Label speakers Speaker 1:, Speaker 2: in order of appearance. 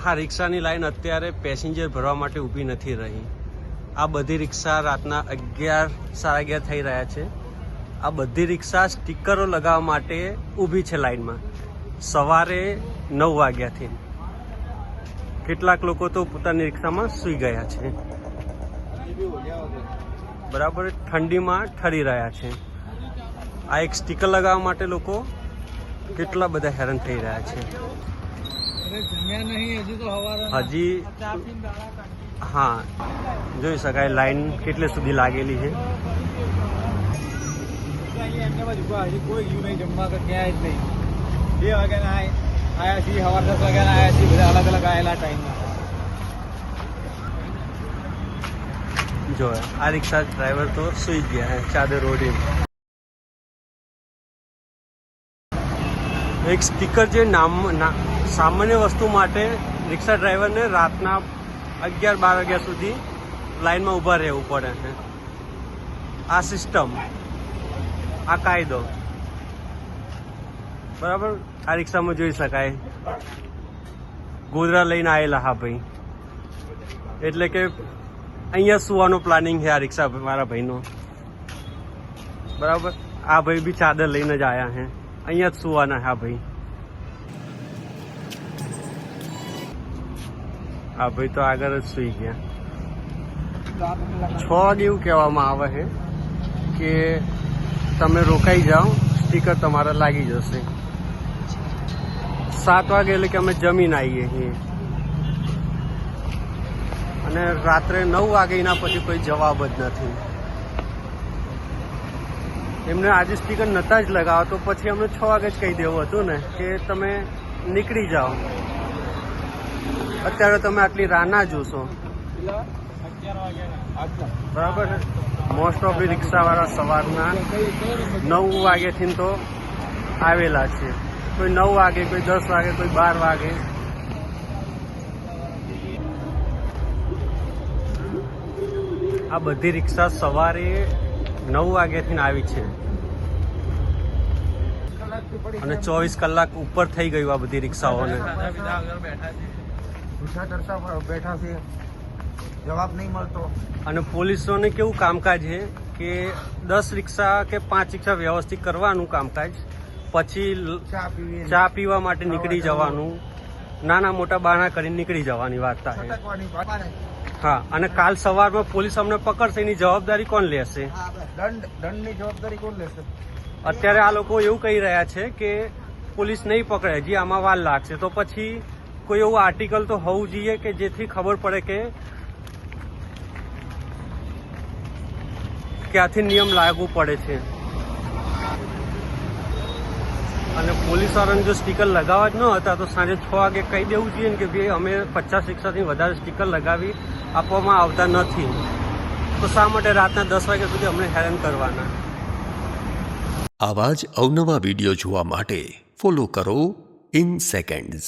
Speaker 1: હા, રિક્ષાની લાઈન અત્યારે પેસેન્જર ભરવા માટે ઊભી નથી રહી. આ બધી રિક્ષા રાતના 11, 11:30 થઈ રહ્યા છે. આ બધી રિક્ષા સ્ટીકરો લગાવવા માટે ઊભી છે લાઈનમાં, સવારે 9 વાગ્યાથી. કેટલાક લોકો તો પોતાની રિક્ષામાં સૂઈ ગયા છે. બરાબર ઠંડીમાં ઠરી રહ્યા છે. આ એક સ્ટીકર લગાવવા માટે લોકો કેટલા બધા હેરાન થઈ રહ્યા છે. હજી હા, જોઈ શકાય લાઈન કેટલે સુધી લાગેલી છે.
Speaker 2: કોઈ ગયું નહીં જમવા કે ક્યાંય જ નહીં. 2 વાગ્યાના આયા છીએ, સવાર 10 વાગ્યાના આયા છીએ, બધા અલગ અલગ આવેલા ટાઈમમાં.
Speaker 1: જો આ રિક્ષા ડ્રાઈવર તો સુઈ ગયા હે ચાદર ઓઢી. એક સ્ટીકર જે સામાન્ય વસ્તુ માટે રિક્ષા ડ્રાઈવરને રાતના 11-12 વાગ્યા સુધી લાઈનમાં ઊભા રહેવું પડે છે. આ સિસ્ટમ, આ કાયદો બરાબર. આ રિક્ષામાં જોઈ શકાય ગોધરા લઈને આવેલા. હા ભાઈ, એટલે કે અહીંયા સુવાનો પ્લાનિંગ છે આ રિક્ષા મારા ભાઈનો. બરાબર, આ ભાઈ બી ચાદર લઈને જ આવ્યા છે, અહીંયા જ સુવાના. હા ભાઈ, હા ભાઈ તો આગળ જ સુઈ ગયા. 6 વાગે એવું કહેવામાં આવે છે કે તમે રોકાઈ જાઓ, સ્ટીકર તમારા લાગી જશે. 7 વાગે એટલે કે અમે જમીન આવીએ છીએ. અને રાત્રે 9 વાગે એના પછી કોઈ જવાબ જ નથી. એમને આજે સ્ટીકર નતા જ લગાવો તો પછી અમને 6 વાગે જ કહી દેવું હતું ને કે તમે નીકળી જાઓ. અત્યારે તમે આટલી રાહ ના જોશો. બરાબર ને. મોસ્ટ ઓફ રિક્ષાવાળા સવારના 9 વાગ્યાથી તો આવેલા છે. કોઈ 9 વાગે, કોઈ 10 વાગે, કોઈ 12 વાગે. આ બધી રિક્ષા સવારે 9 વાગ્યાથી આવી છે અને 24 કલાક ઉપર થઈ ગયું આ બધી રિક્ષાઓને.
Speaker 2: બેઠા છે, જવાબ નહીં મળતો.
Speaker 1: અને પોલીસોને કેવું કામકાજ છે કે 10 રિક્ષા કે 5 રિક્ષા વ્યવસ્થિત કરવાનું કામકાજ, પછી ચા પીવા માટે નીકળી જવાનું, નાના મોટા બહાના કરીને નીકળી જવાની વાર્તા છે. હા, અને કાલ સવારમાં પોલીસ અમને પકડશે, એની જવાબદારી કોણ લેશે?
Speaker 2: દંડની જવાબદારી કોણ લેશે?
Speaker 1: અત્યારે આ લોકો એવું કહી રહ્યા છે કે પોલીસ નહીં પકડે, હજી આમાં વાર લાગશે. તો પછી કોઈ એવું આર્ટિકલ તો હોવું જોઈએ કે જેથી ખબર પડે કે ક્યાંથી નિયમ લાગુ પડે છે. અને પોલીસવાળાને જો સ્ટીકર લગાવવા જ ન હતા તો સાંજે 6 વાગે કહી દેવું જોઈએ ને કે ભાઈ અમે 50 રિક્ષાથી વધારે સ્ટીકર લગાવી આપવામાં આવતા નથી, તો શા માટે રાતના 10 વાગ્યા સુધી અમને હેરાન કરવાના?
Speaker 3: આવા જ અવનવા વિડીયો જોવા માટે ફોલો કરો ઇન સેકન્ડ્સ.